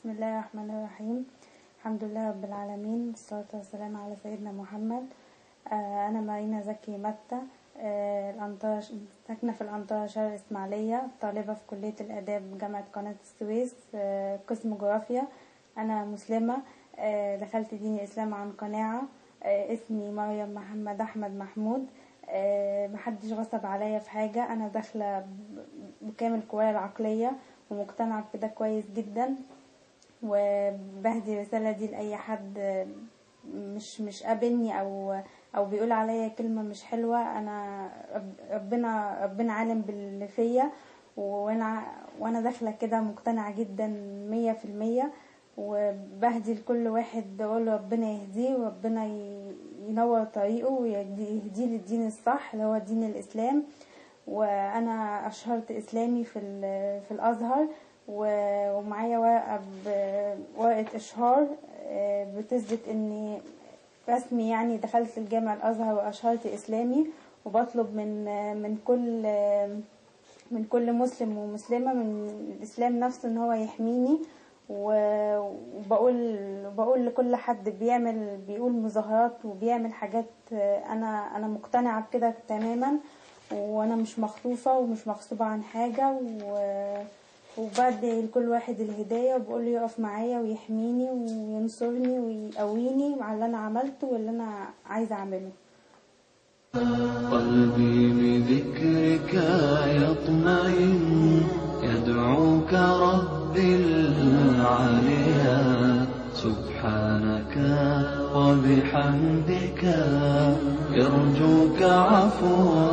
بسم الله الرحمن الرحيم. الحمد لله رب العالمين، والصلاة والسلام على سيدنا محمد. أنا مارينا زكي متى، ساكنة في الأنطرة شرق إسماعيلية، طالبة في كلية الآداب جامعة قناة السويس، قسم جغرافيا. أنا مسلمة، دخلت دين الإسلام عن قناعة. اسمي مريم محمد أحمد محمود. محدش غصب عليا في حاجة، أنا داخلة بكامل قوايا العقلية ومقتنعة بكده كويس جدا، وبهدي الرسالة دي لأي حد مش قابلني أو بيقول عليا كلمة مش حلوة. أنا ربنا عالم باللي فيا، وأنا داخلة كده مقتنعة جدا 100%، وبهدي لكل واحد أقول ربنا يهديه وربنا ينور طريقه ويهديه للدين الصح اللي هو دين الإسلام. وأنا أشهرت إسلامي في الأزهر، ومعايا ورقة إشهار بتثبت إني رسمي يعني دخلت الجامعة الأزهر وأشهرت إسلامي. وبطلب من كل مسلم ومسلمة من الإسلام نفسه إن هو يحميني. وبقول لكل حد بيقول مظاهرات وبيعمل حاجات، أنا مقتنعة بكده تماما، وأنا مش مخطوفة ومش مغصوبة عن حاجة. وبدعي لكل واحد الهداية، وبقول له يقف معايا ويحميني وينصرني ويقويني على اللي أنا عملته واللي أنا عايزة أعمله. قلبي بذكرك يطمئن، يدعوك ربي العليا، سبحانك وبحمدك يرجوك عفوا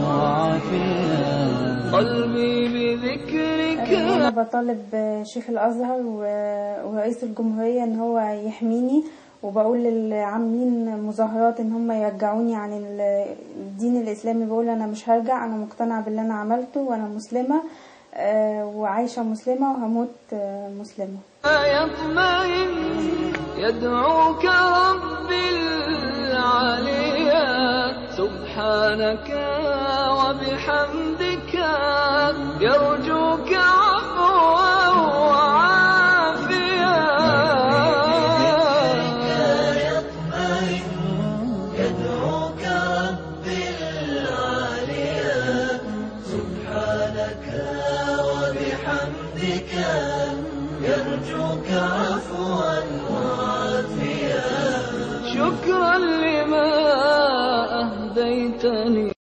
وعافيا. قلبي بذكرك. أنا بطالب شيخ الأزهر ورئيس الجمهورية إن هو يحميني، وبقول للعاملين مظاهرات إن هم يرجعوني عن الدين الإسلامي. بقول أنا مش هرجع، أنا مقتنعة باللي أنا عملته، وأنا مسلمة وعايشة مسلمة وهموت مسلمة. يطمئن يدعوك ربي العليا، سبحانك وبحمدك يرجوك عفوا وعافيا. يطمئن يدعوك ربي العليا، سبحانك وبحمدك يرجوك عفوا